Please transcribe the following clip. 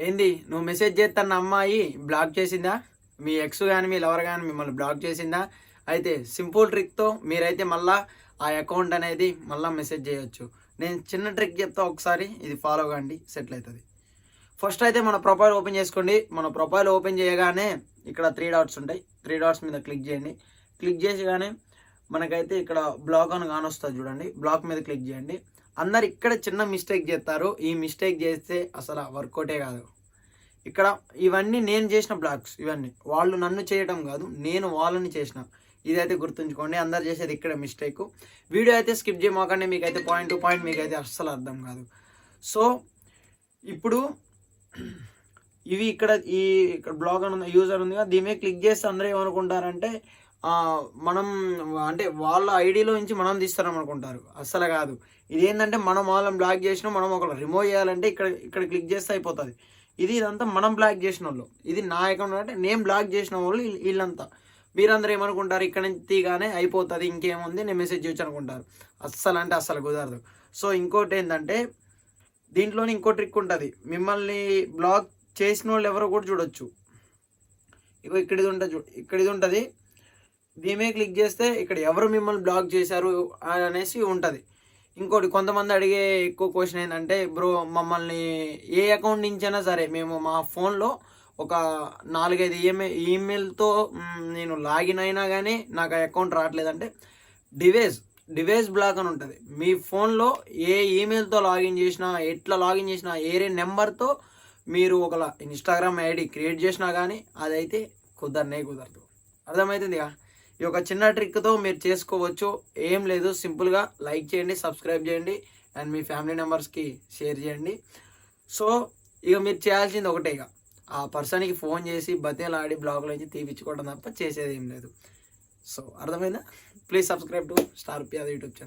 ఏంది నువ్వు మెసేజ్ చేస్తున్న అమ్మాయి బ్లాక్ చేసిందా? మీ ఎక్స్ కానీ మీ లవర్ కానీ మిమ్మల్ని బ్లాక్ చేసిందా? అయితే సింపుల్ ట్రిక్తో మీరైతే మళ్ళీ ఆ అకౌంట్ అనేది మళ్ళీ మెసేజ్ చేయొచ్చు. నేను చిన్న ట్రిక్ చెప్తా, ఒకసారి ఇది ఫాలో కండి, సెటిల్ అవుతుంది. ఫస్ట్ అయితే మన ప్రొఫైల్ ఓపెన్ చేసుకోండి. మన ప్రొఫైల్ ఓపెన్ చేయగానే ఇక్కడ 3 డాట్స్ ఉంటాయి. 3 డాట్స్ మీద క్లిక్ చేయండి. క్లిక్ చేసిగానే మనకైతే ఇక్కడ బ్లాక్ అని కానొస్తుంది చూడండి. బ్లాక్ మీద క్లిక్ చేయండి. అందరు ఇక్కడ చిన్న మిస్టేక్ చేస్తారు. ఈ మిస్టేక్ చేస్తే అసలు వర్కౌటే కాదు. ఇక్కడ ఇవన్నీ నేను చేసిన బ్లాగ్స్, ఇవన్నీ వాళ్ళు నన్ను చేయడం కాదు, నేను వాళ్ళని చేసిన. ఇదైతే గుర్తుంచుకోండి. అందరు చేసేది ఇక్కడ మిస్టేక్. వీడియో అయితే స్కిప్ చేయమాకండి, మీకైతే పాయింట్ టు పాయింట్ మీకైతే అస్సలు అర్థం కాదు. సో ఇప్పుడు ఇవి ఇక్కడ ఇక్కడ బ్లాగ్ అని యూజర్ ఉంది కదా, దీని మీద క్లిక్ చేస్తే అందరూ ఏమనుకుంటారంటే మనం అంటే వాళ్ళ ఐడిలో నుంచి మనం తీస్తారం అనుకుంటారు. అస్సలు కాదు. ఇదేంటంటే మనం వాళ్ళని బ్లాక్ చేసినా మనం ఒకరు రిమూవ్ చేయాలంటే ఇక్కడ క్లిక్ చేస్తే అయిపోతుంది. ఇదంతా మనం బ్లాక్ చేసిన వాళ్ళు. ఇది నా అకౌంట్ అంటే నేను బ్లాక్ చేసిన వాళ్ళు వీళ్ళంతా. మీరందరూ ఏమనుకుంటారు, ఇక్కడ నుంచి తీగానే అయిపోతుంది, ఇంకేముంది నేను మెసేజ్ చేయొచ్చు అనుకుంటారు. అస్సలు అంటే అస్సలు కుదరదు. సో ఇంకోటి ఏంటంటే దీంట్లోనే ఇంకో ట్రిక్ ఉంటుంది. మిమ్మల్ని బ్లాక్ చేసిన వాళ్ళు ఎవరో కూడా చూడొచ్చు. ఇక్కడ ఇది ఉంటుంది, ఇక్కడ ఇది ఉంటుంది. దీని మీద క్లిక్ చేస్తే ఇక్కడ ఎవరు మిమ్మల్ని బ్లాక్ చేశారు అనేసి ఉంటుంది. ఇంకోటి కొంతమంది అడిగే ఎక్కువ క్వశ్చన్ ఏంటంటే, బ్రో మమ్మల్ని ఏ అకౌంట్ నుంచైనా సరే మేము మా ఫోన్లో ఒక 4-5 ఈమెయిల్తో నేను లాగిన్ అయినా కానీ నాకు ఆ అకౌంట్ రావట్లేదంటే డివైస్ బ్లాక్ అని ఉంటుంది. మీ ఫోన్లో ఏ ఈమెయిల్తో లాగిన్ చేసినా, ఎట్లా లాగిన్ చేసినా, ఏరే నెంబర్తో మీరు ఒక ఇన్స్టాగ్రామ్ ఐడి క్రియేట్ చేసినా కానీ అదైతే కుదరదు. అర్థమవుతుందిగా? ఈ ఒక చిన్న ట్రిక్తో మీరు చేసుకోవచ్చు. ఏం లేదు, సింపుల్గా లైక్ చేయండి, సబ్స్క్రైబ్ చేయండి అండ్ మీ ఫ్యామిలీ మెంబర్స్కి షేర్ చేయండి. సో ఇక మీరు చేయాల్సింది ఒకటే, ఇక ఆ పర్సన్కి ఫోన్ చేసి బతిలాడి బ్లాగ్లో నుంచి తీపించుకోవడం తప్ప చేసేది ఏం లేదు. సో అర్థమైందా? ప్లీజ్ సబ్స్క్రైబ్ టు స్టార్ పియాదో యూట్యూబ్ ఛానల్.